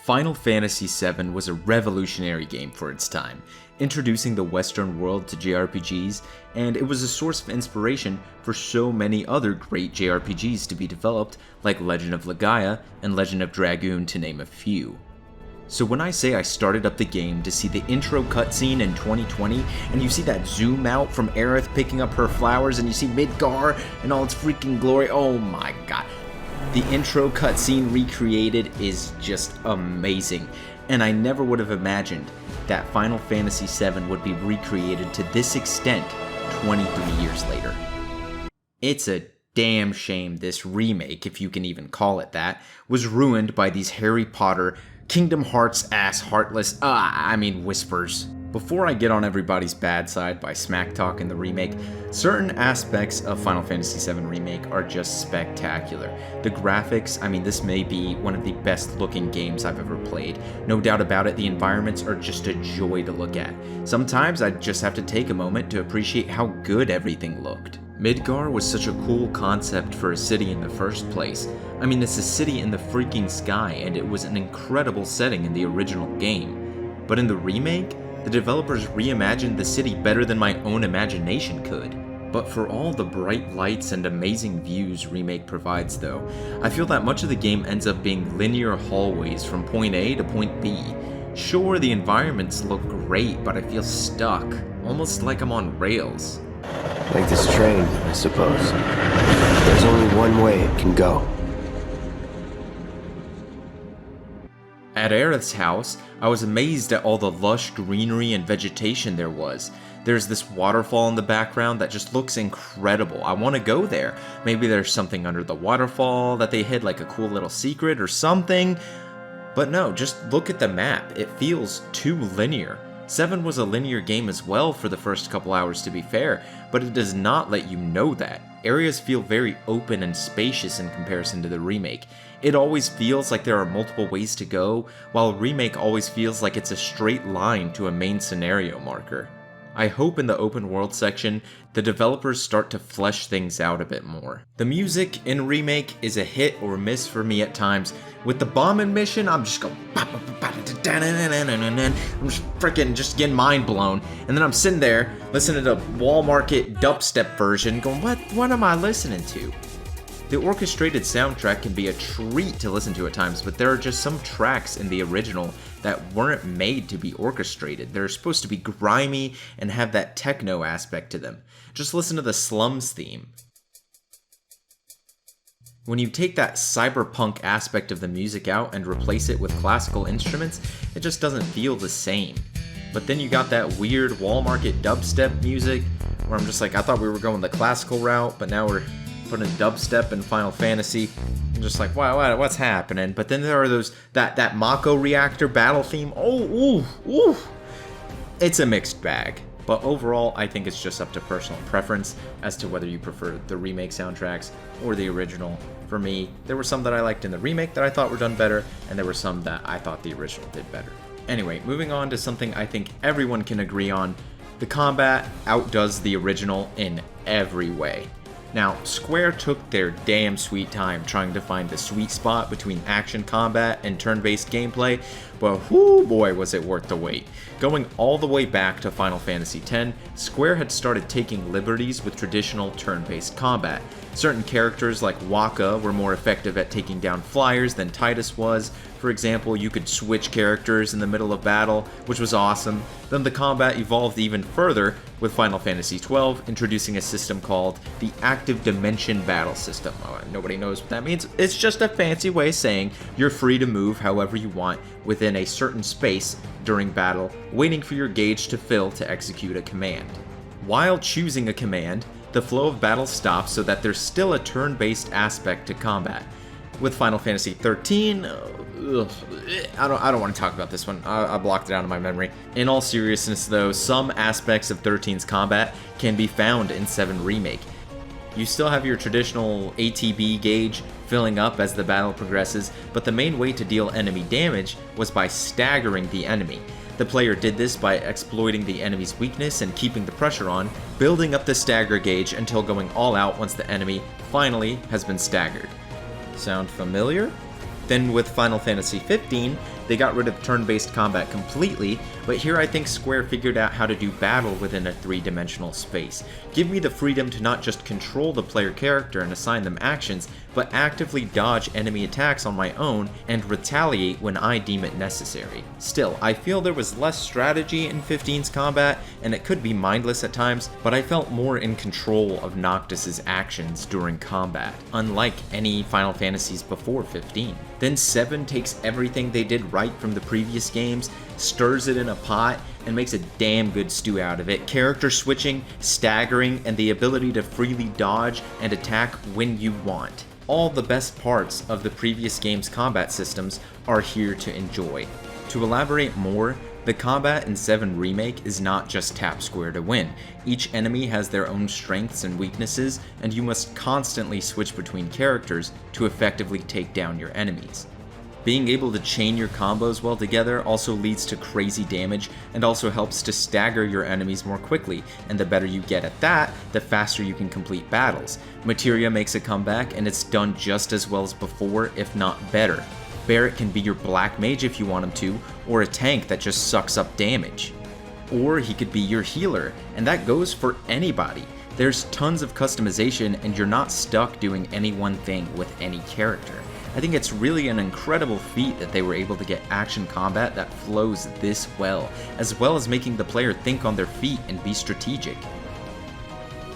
Final Fantasy VII was a revolutionary game for its time, introducing the Western world to JRPGs, and it was a source of inspiration for so many other great JRPGs to be developed, like Legend of Legaia and Legend of Dragoon to name a few. So when I say I started up the game to see the intro cutscene in 2020, and you see that zoom out from Aerith picking up her flowers, and you see Midgar in all its freaking glory, oh my god. The intro cutscene recreated is just amazing, and I never would have imagined that Final Fantasy VII would be recreated to this extent 23 years later. It's a damn shame this remake, if you can even call it that, was ruined by these Harry Potter, Kingdom Hearts ass heartless, whispers. Before I get on everybody's bad side by smack talking the remake, certain aspects of Final Fantasy VII Remake are just spectacular. The graphics, this may be one of the best looking games I've ever played. No doubt about it, the environments are just a joy to look at. Sometimes I just have to take a moment to appreciate how good everything looked. Midgar was such a cool concept for a city in the first place. It's a city in the freaking sky, and it was an incredible setting in the original game. But in the remake, the developers reimagined the city better than my own imagination could. But for all the bright lights and amazing views Remake provides though, I feel that much of the game ends up being linear hallways from point A to point B. Sure, the environments look great, but I feel stuck, almost like I'm on rails. Like this train, I suppose. There's only one way it can go. At Aerith's house, I was amazed at all the lush greenery and vegetation there was. There's this waterfall in the background that just looks incredible. I want to go there. Maybe there's something under the waterfall that they hid, like a cool little secret or something. But no, just look at the map. It feels too linear. 7 was a linear game as well for the first couple hours, to be fair, but it does not let you know that. Areas feel very open and spacious in comparison to the remake. It always feels like there are multiple ways to go, while Remake always feels like it's a straight line to a main scenario marker. I hope in the open world section, the developers start to flesh things out a bit more. The music in Remake is a hit or miss for me at times. With the bombing mission, I'm just going, I'm just freaking just getting mind blown. And then I'm sitting there listening to the Wall Market dubstep version going, what am I listening to? The orchestrated soundtrack can be a treat to listen to at times, but there are just some tracks in the original that weren't made to be orchestrated. They're supposed to be grimy and have that techno aspect to them. Just listen to the Slums theme. When you take that cyberpunk aspect of the music out and replace it with classical instruments, it just doesn't feel the same. But then you got that weird Wall Market dubstep music, where I'm just like, I thought we were going the classical route, but now we're putting dubstep in Final Fantasy. I'm just like, wow, what's happening? But then there are those, that Mako reactor battle theme. Ooh. It's a mixed bag. But overall, I think it's just up to personal preference as to whether you prefer the remake soundtracks or the original. For me, there were some that I liked in the remake that I thought were done better, and there were some that I thought the original did better. Anyway, moving on to something I think everyone can agree on. The combat outdoes the original in every way. Now, Square took their damn sweet time trying to find the sweet spot between action combat and turn-based gameplay, but whoo boy was it worth the wait. Going all the way back to Final Fantasy X, Square had started taking liberties with traditional turn-based combat. Certain characters like Wakka were more effective at taking down flyers than Tidus was. For example, you could switch characters in the middle of battle, which was awesome. Then the combat evolved even further with Final Fantasy XII, introducing a system called the Active Dimension Battle System. Nobody knows what that means. It's just a fancy way of saying you're free to move however you want within a certain space during battle, waiting for your gauge to fill to execute a command. While choosing a command, the flow of battle stops so that there's still a turn-based aspect to combat. With Final Fantasy XIII, I don't want to talk about this one. I blocked it out of my memory. In all seriousness though, some aspects of 13's combat can be found in 7 Remake. You still have your traditional ATB gauge filling up as the battle progresses, but the main way to deal enemy damage was by staggering the enemy. The player did this by exploiting the enemy's weakness and keeping the pressure on, building up the stagger gauge until going all out once the enemy finally has been staggered. Sound familiar? Then with Final Fantasy XV, They got rid of turn-based combat completely, but here I think Square figured out how to do battle within a three-dimensional space. Give me the freedom to not just control the player character and assign them actions, but actively dodge enemy attacks on my own and retaliate when I deem it necessary. Still, I feel there was less strategy in 15's combat, and it could be mindless at times, but I felt more in control of Noctis's actions during combat, unlike any Final Fantasies before 15. Then 7 takes everything they did right from the previous games, stirs it in a pot, and makes a damn good stew out of it. Character switching, staggering, and the ability to freely dodge and attack when you want. All the best parts of the previous game's combat systems are here to enjoy. To elaborate more, the combat in 7 Remake is not just tap square to win. Each enemy has their own strengths and weaknesses, and you must constantly switch between characters to effectively take down your enemies. Being able to chain your combos well together also leads to crazy damage and also helps to stagger your enemies more quickly, and the better you get at that, the faster you can complete battles. Materia makes a comeback and it's done just as well as before, if not better. Barret can be your black mage if you want him to, or a tank that just sucks up damage. Or he could be your healer, and that goes for anybody. There's tons of customization and you're not stuck doing any one thing with any character. I think it's really an incredible feat that they were able to get action combat that flows this well as making the player think on their feet and be strategic.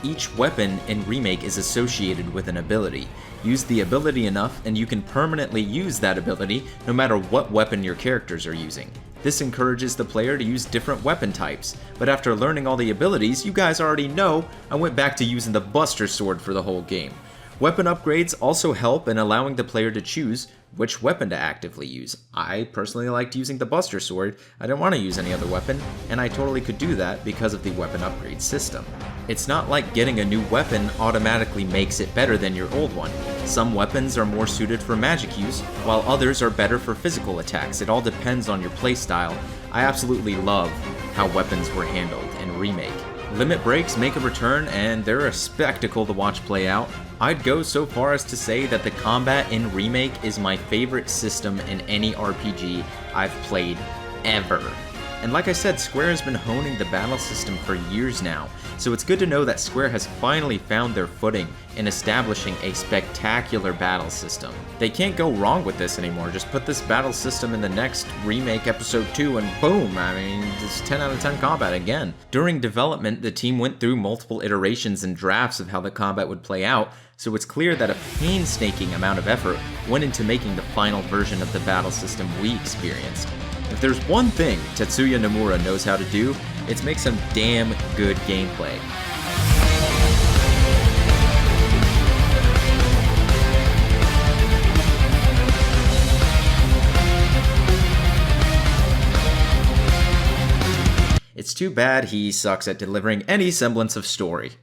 Each weapon in Remake is associated with an ability. Use the ability enough and you can permanently use that ability no matter what weapon your characters are using. This encourages the player to use different weapon types, but after learning all the abilities, you guys already know, I went back to using the Buster Sword for the whole game. Weapon upgrades also help in allowing the player to choose which weapon to actively use. I personally liked using the Buster Sword. I didn't want to use any other weapon, and I totally could do that because of the weapon upgrade system. It's not like getting a new weapon automatically makes it better than your old one. Some weapons are more suited for magic use, while others are better for physical attacks. It all depends on your playstyle. I absolutely love how weapons were handled in Remake. Limit breaks make a return, and they're a spectacle to watch play out. I'd go so far as to say that the combat in Remake is my favorite system in any RPG I've played ever. And like I said, Square has been honing the battle system for years now, so it's good to know that Square has finally found their footing in establishing a spectacular battle system. They can't go wrong with this anymore. Just put this battle system in the next Remake Episode 2 and boom, I mean, it's 10 out of 10 combat again. During development, the team went through multiple iterations and drafts of how the combat would play out, so it's clear that a painstaking amount of effort went into making the final version of the battle system we experienced. If there's one thing Tetsuya Nomura knows how to do, it's make some damn good gameplay. It's too bad he sucks at delivering any semblance of story.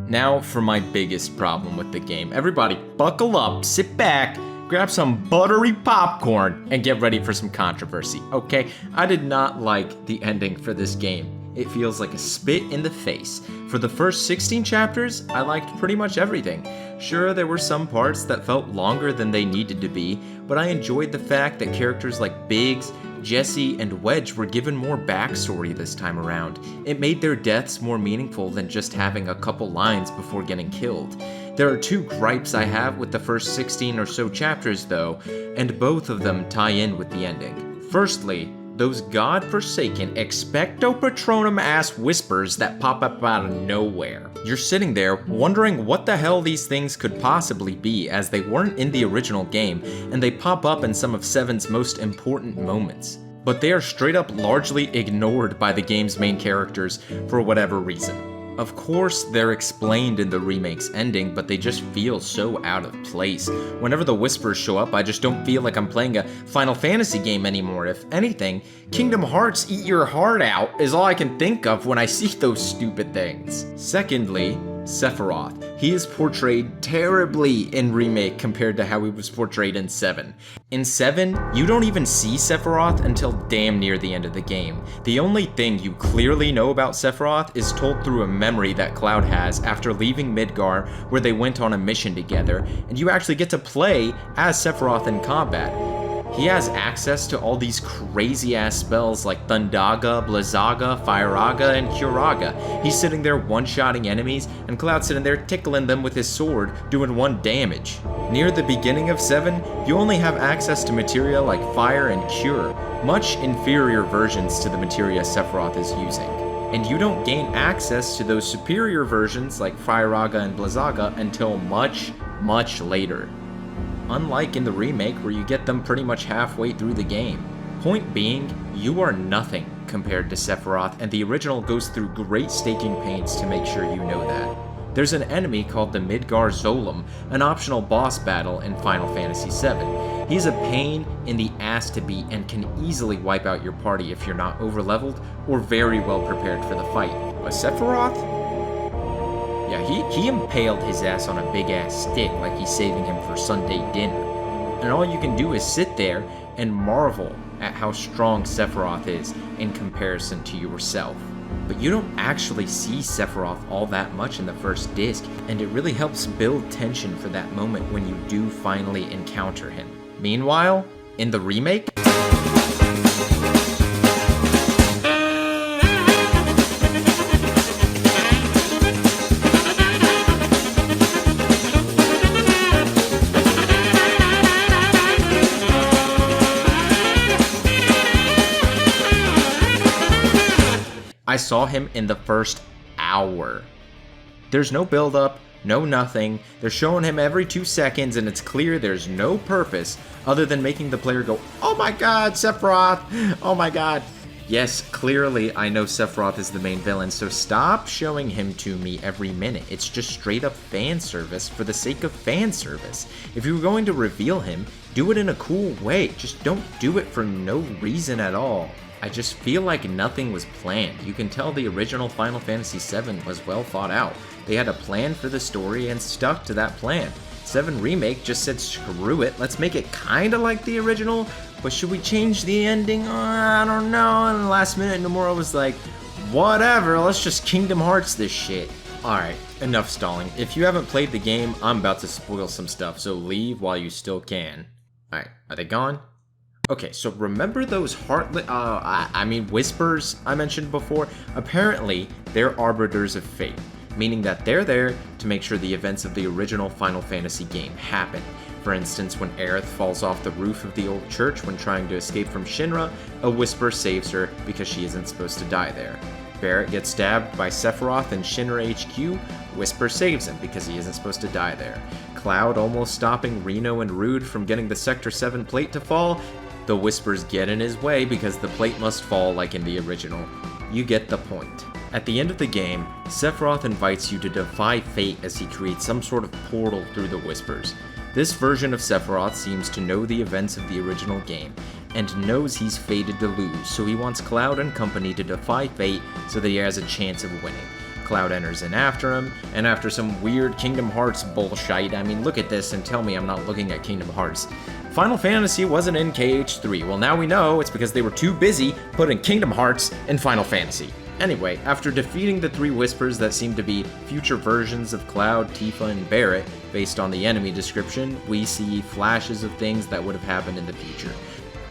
Now for my biggest problem with the game. Everybody buckle up, sit back, grab some buttery popcorn, and get ready for some controversy, okay? I did not like the ending for this game. It feels like a spit in the face. For the first 16 chapters, I liked pretty much everything. Sure, there were some parts that felt longer than they needed to be, but I enjoyed the fact that characters like Biggs, Jesse, and Wedge were given more backstory this time around. It made their deaths more meaningful than just having a couple lines before getting killed. There are two gripes I have with the first 16 or so chapters though, and both of them tie in with the ending. Firstly, those godforsaken expecto patronum ass whispers that pop up out of nowhere. You're sitting there wondering what the hell these things could possibly be, as they weren't in the original game, and they pop up in some of 7's most important moments. But they are straight up largely ignored by the game's main characters for whatever reason. Of course, they're explained in the remake's ending, but they just feel so out of place. Whenever the whispers show up, I just don't feel like I'm playing a Final Fantasy game anymore. If anything, Kingdom Hearts Eat Your Heart Out is all I can think of when I see those stupid things. Secondly, Sephiroth. He is portrayed terribly in Remake compared to how he was portrayed in 7. In 7, you don't even see Sephiroth until damn near the end of the game. The only thing you clearly know about Sephiroth is told through a memory that Cloud has after leaving Midgar, where they went on a mission together, and you actually get to play as Sephiroth in combat. He has access to all these crazy ass spells like Thundaga, Blizzaga, Fireaga, and Curaga. He's sitting there one-shotting enemies, and Cloud's sitting there tickling them with his sword, doing 1 damage. Near the beginning of 7, you only have access to materia like Fire and Cure, much inferior versions to the materia Sephiroth is using. And you don't gain access to those superior versions like Fireaga and Blizzaga until much, much later. Unlike in the remake where you get them pretty much halfway through the game. Point being, you are nothing compared to Sephiroth, and the original goes through great staking pains to make sure you know that. There's an enemy called the Midgar Zolom, an optional boss battle in Final Fantasy VII. He's a pain in the ass to beat and can easily wipe out your party if you're not overleveled or very well prepared for the fight. But Sephiroth? Yeah, he impaled his ass on a big ass stick like he's saving him for Sunday dinner. And all you can do is sit there and marvel at how strong Sephiroth is in comparison to yourself. But you don't actually see Sephiroth all that much in the first disc, and it really helps build tension for that moment when you do finally encounter him. Meanwhile, in the remake, I saw him in the first hour. There's no build-up, no nothing. They're showing him every 2 seconds, and it's clear there's no purpose other than making the player go, "Oh my god, Sephiroth! Oh my god!" Yes, clearly I know Sephiroth is the main villain, so stop showing him to me every minute. It's just straight up fan service for the sake of fan service. If you were going to reveal him, do it in a cool way. Just don't do it for no reason at all. I just feel like nothing was planned. You can tell the original Final Fantasy VII was well thought out. They had a plan for the story and stuck to that plan. 7 Remake just said screw it, let's make it kinda like the original, but should we change the ending? I don't know. And the last minute Nomura was like, whatever, let's just Kingdom Hearts this shit. Alright, enough stalling. If you haven't played the game, I'm about to spoil some stuff, so leave while you still can. Alright, are they gone? Okay, so remember those whispers I mentioned before? Apparently, they're arbiters of fate, meaning that they're there to make sure the events of the original Final Fantasy game happen. For instance, when Aerith falls off the roof of the old church when trying to escape from Shinra, a whisper saves her because she isn't supposed to die there. Barrett gets stabbed by Sephiroth in Shinra HQ, Whisper saves him because he isn't supposed to die there. Cloud almost stopping Reno and Rude from getting the Sector 7 plate to fall, the Whispers get in his way because the plate must fall like in the original. You get the point. At the end of the game, Sephiroth invites you to defy fate as he creates some sort of portal through the Whispers. This version of Sephiroth seems to know the events of the original game, and knows he's fated to lose, so he wants Cloud and company to defy fate so that he has a chance of winning. Cloud enters in after him, and after some weird Kingdom Hearts bullshit, I mean, look at this and tell me I'm not looking at Kingdom Hearts. Final Fantasy wasn't in KH3. Well, now we know it's because they were too busy putting Kingdom Hearts in Final Fantasy. Anyway, after defeating the 3 Whispers that seem to be future versions of Cloud, Tifa, and Barrett, based on the enemy description, we see flashes of things that would have happened in the future.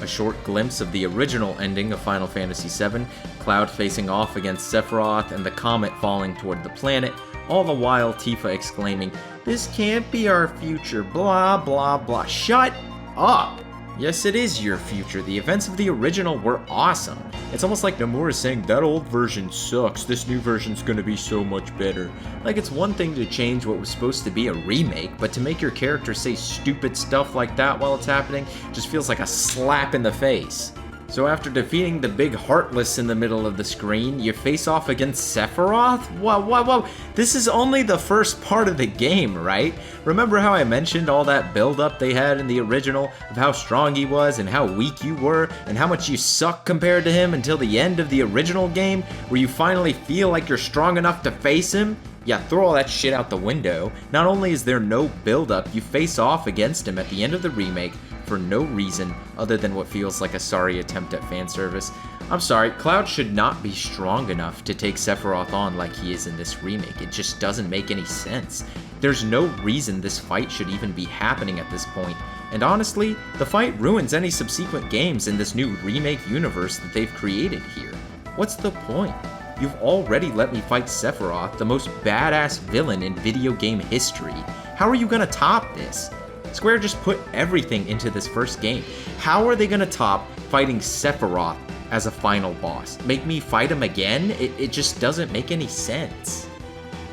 A short glimpse of the original ending of Final Fantasy VII, Cloud facing off against Sephiroth and the comet falling toward the planet, all the while Tifa exclaiming, "This can't be our future, blah blah blah." Shut up! Yes, it is your future. The events of the original were awesome. It's almost like Nomura is saying, that old version sucks, this new version's gonna be so much better. Like, it's one thing to change what was supposed to be a remake, but to make your character say stupid stuff like that while it's happening just feels like a slap in the face. So after defeating the big Heartless in the middle of the screen, you face off against Sephiroth? Whoa. This is only the first part of the game, right? Remember how I mentioned all that build-up they had in the original of how strong he was and how weak you were and how much you suck compared to him until the end of the original game where you finally feel like you're strong enough to face him? Yeah, throw all that shit out the window. Not only is there no build-up, you face off against him at the end of the remake, for no reason other than what feels like a sorry attempt at fan service. I'm sorry, Cloud should not be strong enough to take Sephiroth on like he is in this remake. It just doesn't make any sense. There's no reason this fight should even be happening at this point. And honestly, the fight ruins any subsequent games in this new remake universe that they've created here. What's the point? You've already let me fight Sephiroth, the most badass villain in video game history. How are you gonna top this? Square just put everything into this first game. How are they gonna top fighting Sephiroth as a final boss? Make me fight him again? It just doesn't make any sense.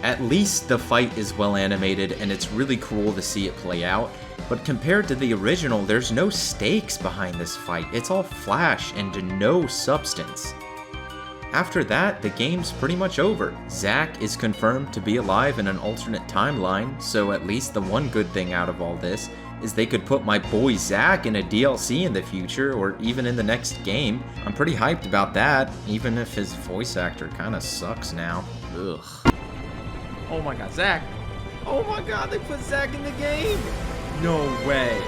At least the fight is well animated and it's really cool to see it play out, but compared to the original, there's no stakes behind this fight. It's all flash and no substance. After that, the game's pretty much over. Zack is confirmed to be alive in an alternate timeline, so at least the one good thing out of all this is they could put my boy Zack in a DLC in the future, or even in the next game. I'm pretty hyped about that, even if his voice actor kinda sucks now. Ugh. Oh my god, Zack! Oh my god, they put Zack in the game! No way!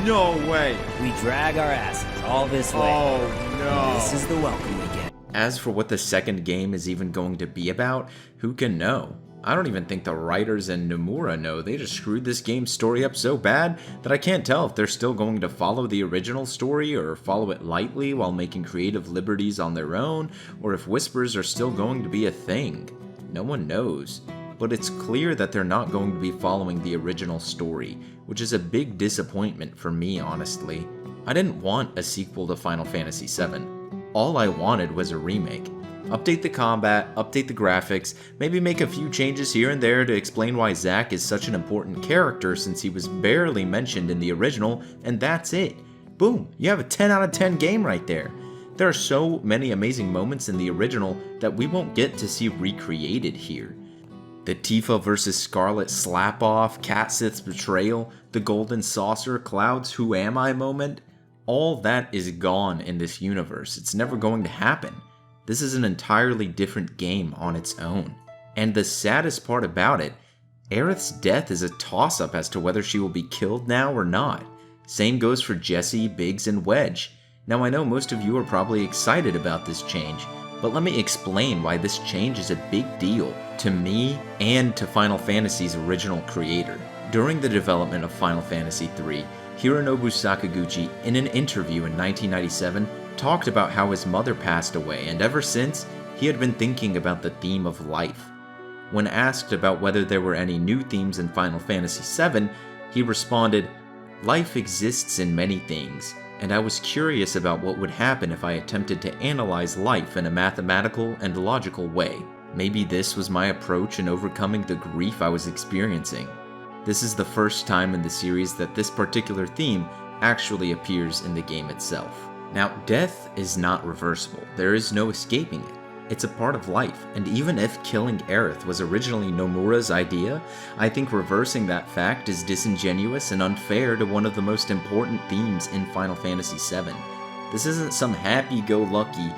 No way! We drag our asses all this way. Oh no! This is the welcome we get. As for what the second game is even going to be about, who can know? I don't even think the writers and Nomura know. They just screwed this game's story up so bad that I can't tell if they're still going to follow the original story or follow it lightly while making creative liberties on their own, or if whispers are still going to be a thing. No one knows. But it's clear that they're not going to be following the original story, which is a big disappointment for me, honestly. I didn't want a sequel to Final Fantasy VII. All I wanted was a remake. Update the combat, update the graphics, maybe make a few changes here and there to explain why Zack is such an important character since he was barely mentioned in the original, and that's it. Boom, you have a 10 out of 10 game right there. There are so many amazing moments in the original that we won't get to see recreated here. The Tifa vs. Scarlet slap-off, Cat Sith's betrayal, the Golden Saucer, Cloud's Who Am I moment, all that is gone in this universe. It's never going to happen. This is an entirely different game on its own. And the saddest part about it, Aerith's death is a toss-up as to whether she will be killed now or not. Same goes for Jessie, Biggs, and Wedge. Now I know most of you are probably excited about this change, but let me explain why this change is a big deal to me and to Final Fantasy's original creator. During the development of Final Fantasy III, Hironobu Sakaguchi, in an interview in 1997, talked about how his mother passed away, and ever since, he had been thinking about the theme of life. When asked about whether there were any new themes in Final Fantasy VII, he responded, "Life exists in many things, and I was curious about what would happen if I attempted to analyze life in a mathematical and logical way. Maybe this was my approach in overcoming the grief I was experiencing." This is the first time in the series that this particular theme actually appears in the game itself. Now, death is not reversible. There is no escaping it. It's a part of life, and even if killing Aerith was originally Nomura's idea, I think reversing that fact is disingenuous and unfair to one of the most important themes in Final Fantasy VII. This isn't some happy-go-lucky,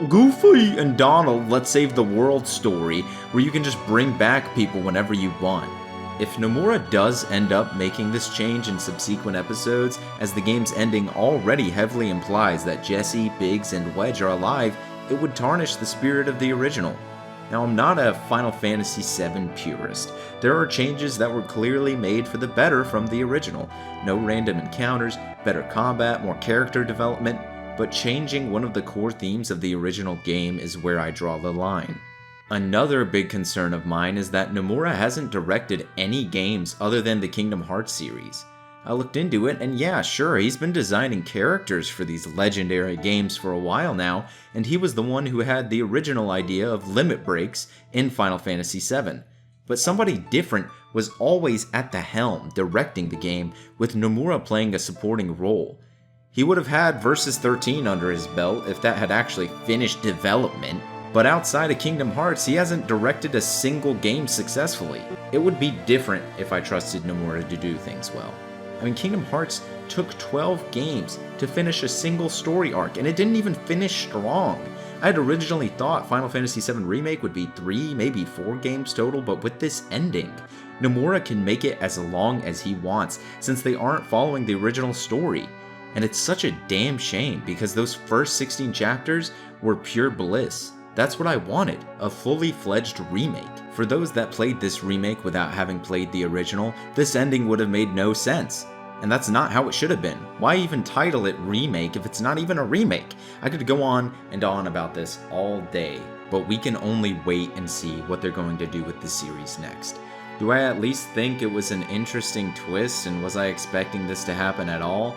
Goofy and Donald, let's save the world story, where you can just bring back people whenever you want. If Nomura does end up making this change in subsequent episodes, as the game's ending already heavily implies that Jessie, Biggs, and Wedge are alive, it would tarnish the spirit of the original. Now, I'm not a Final Fantasy VII purist. There are changes that were clearly made for the better from the original. No random encounters, better combat, more character development, but changing one of the core themes of the original game is where I draw the line. Another big concern of mine is that Nomura hasn't directed any games other than the Kingdom Hearts series. I looked into it, and yeah, sure, he's been designing characters for these legendary games for a while now, and he was the one who had the original idea of limit breaks in Final Fantasy VII. But somebody different was always at the helm, directing the game, with Nomura playing a supporting role. He would have had Versus 13 under his belt if that had actually finished development, but outside of Kingdom Hearts, he hasn't directed a single game successfully. It would be different if I trusted Nomura to do things well. I mean, Kingdom Hearts took 12 games to finish a single story arc, and it didn't even finish strong. I had originally thought Final Fantasy VII Remake would be 3, maybe 4 games total, but with this ending, Nomura can make it as long as he wants, since they aren't following the original story. And it's such a damn shame, because those first 16 chapters were pure bliss. That's what I wanted, a fully fledged remake. For those that played this remake without having played the original, this ending would have made no sense. And that's not how it should have been. Why even title it Remake if it's not even a remake? I could go on and on about this all day, but we can only wait and see what they're going to do with the series next. Do I at least think it was an interesting twist, and was I expecting this to happen at all?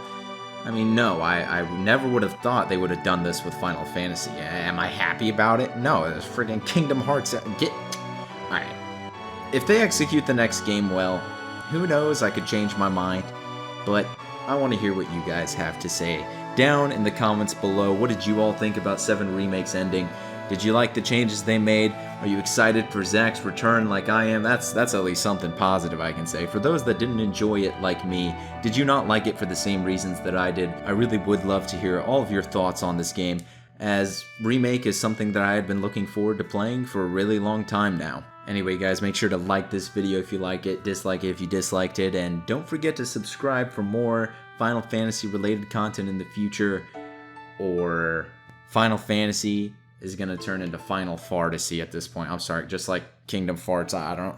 I mean, no, I never would have thought they would have done this with Final Fantasy. Am I happy about it? No, it's friggin' Kingdom Hearts. Alright. If they execute the next game well, who knows, I could change my mind. But I want to hear what you guys have to say. Down in the comments below, what did you all think about 7 Remake's ending? Did you like the changes they made? Are you excited for Zack's return like I am? That's at least something positive I can say. For those that didn't enjoy it like me, did you not like it for the same reasons that I did? I really would love to hear all of your thoughts on this game, as Remake is something that I had been looking forward to playing for a really long time now. Anyway guys, make sure to like this video if you like it, dislike it if you disliked it, and don't forget to subscribe for more Final Fantasy related content in the future, or Final Fantasy is gonna turn into Final Fartasy at this point. I'm sorry, just like Kingdom Farts, I don't...